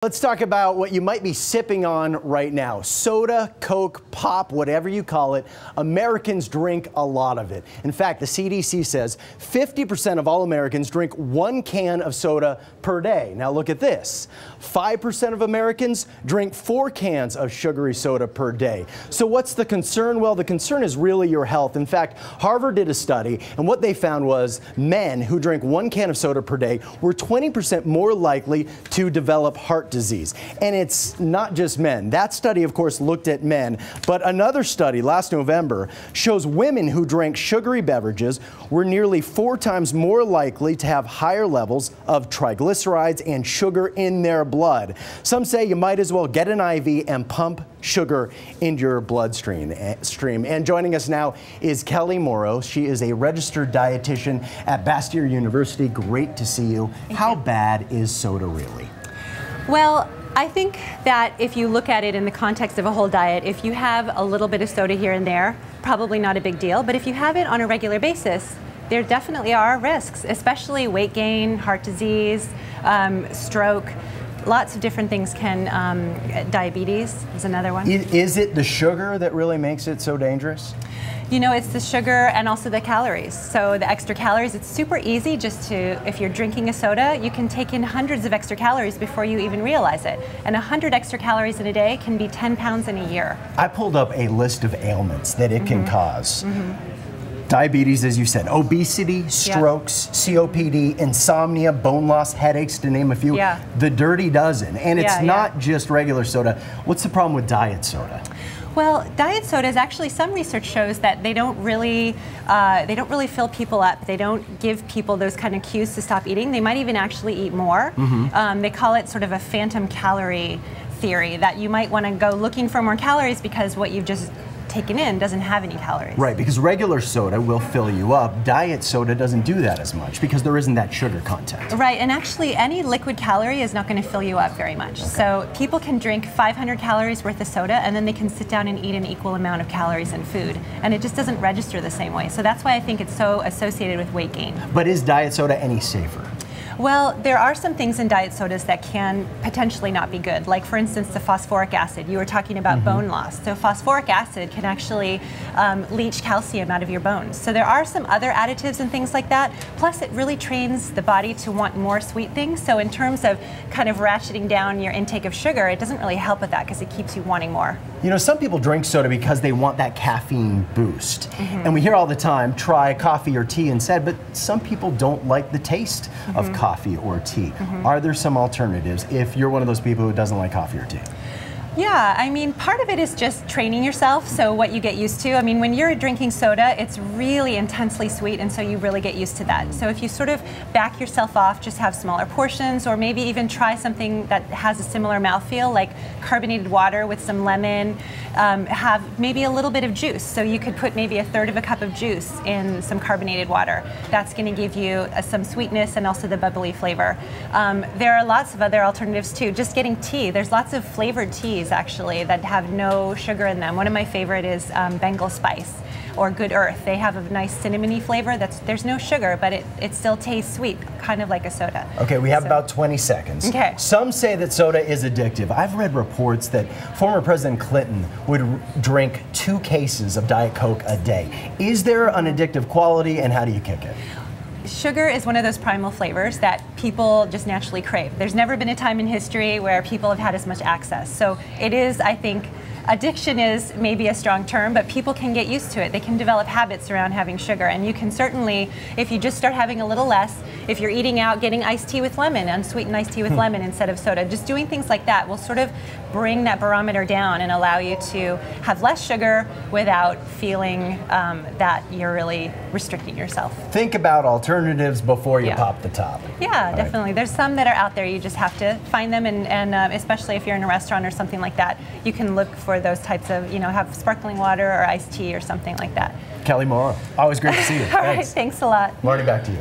Let's talk about what you might be sipping on right now. Soda, Coke, pop, whatever you call it, Americans drink a lot of it. In fact, the CDC says 50% of all Americans drink 1 can of soda per day. Now look at this. 5% of Americans drink 4 cans of sugary soda per day. So what's the concern? Well, the concern is really your health. In fact, Harvard did a study, and what they found was men who drink 1 can of soda per day were 20% more likely to develop heart disease. And it's not just men. That study, of course, looked at men, but another study last November shows women who drank sugary beverages were nearly 4 times more likely to have higher levels of triglycerides and sugar in their blood. Some say you might as well get an IV and pump sugar into your bloodstream. And joining us now is Kelly Morrow. She is a registered dietitian at Bastyr University. Great to see you. How bad is soda really? Well, I think that if you look at it in the context of a whole diet, if you have a little bit of soda here and there, probably not a big deal. But if you have it on a regular basis, there definitely are risks, especially weight gain, heart disease, stroke. Lots of different things can, diabetes is another one. Is it the sugar that really makes it so dangerous? You know, it's the sugar and also the calories. So the extra calories, it's super easy just to, if you're drinking a soda, you can take in hundreds of extra calories before you even realize it. And 100 extra calories in a day can be 10 pounds in a year. I pulled up a list of ailments that it can cause. Diabetes, as you said, obesity, strokes, COPD, insomnia, bone loss, headaches, to name a few. The dirty dozen. And it's not just regular soda. What's the problem with diet soda? Well, diet sodas, actually some research shows that they don't really fill people up. They don't give people those kind of cues to stop eating. They might even actually eat more. They call it sort of a phantom calorie theory, that you might want to go looking for more calories because what you've just taken in doesn't have any calories. Right, because regular soda will fill you up. Diet soda doesn't do that as much because there isn't that sugar content. Right, and actually any liquid calorie is not going to fill you up very much. So people can drink 500 calories worth of soda and then they can sit down and eat an equal amount of calories in food. And it just doesn't register the same way. So that's why I think it's so associated with weight gain. But is diet soda any safer? Well, there are some things in diet sodas that can potentially not be good. Like, for instance, the phosphoric acid. You were talking about bone loss. So phosphoric acid can actually leach calcium out of your bones. So there are some other additives and things like that. Plus, it really trains the body to want more sweet things. So in terms of kind of ratcheting down your intake of sugar, it doesn't really help with that because it keeps you wanting more. You know, some people drink soda because they want that caffeine boost. And we hear all the time, try coffee or tea instead, but some people don't like the taste of coffee or tea. Are there some alternatives if you're one of those people who doesn't like coffee or tea? Yeah, I mean, part of it is just training yourself, so what you get used to. I mean, when you're drinking soda, it's really intensely sweet, and so you really get used to that. So if you sort of back yourself off, just have smaller portions, or maybe even try something that has a similar mouthfeel, like carbonated water with some lemon, have maybe a little bit of juice. So you could put maybe 1/3 of a cup of juice in some carbonated water. That's going to give you some sweetness and also the bubbly flavor. There are lots of other alternatives too. Just getting tea. There's lots of flavored teas actually that have no sugar in them. One of my favorite is Bengal Spice or Good Earth. They have a nice cinnamony flavor. There's no sugar, but it still tastes sweet, kind of like a soda. Okay, we have about 20 seconds. Okay. Some say that soda is addictive. I've read reports that former President Clinton would drink 2 cases of Diet Coke a day. Is there an addictive quality, and how do you kick it? Sugar is one of those primal flavors that people just naturally crave. There's never been a time in history where people have had as much access. So it is, I think, addiction is maybe a strong term, but people can get used to it. They can develop habits around having sugar, and you can certainly, if you just start having a little less, if you're eating out, getting iced tea with lemon, unsweetened iced tea with lemon instead of soda, just doing things like that will sort of bring that barometer down and allow you to have less sugar without feeling that you're really restricting yourself. Think about alternatives before you pop the top. Yeah, definitely. There's some that are out there. You just have to find them, and especially if you're in a restaurant or something like that, you can look for those types of, you know, have sparkling water or iced tea or something like that. Kelly Morrow, always great to see you. All right, thanks a lot. Marty, back to you.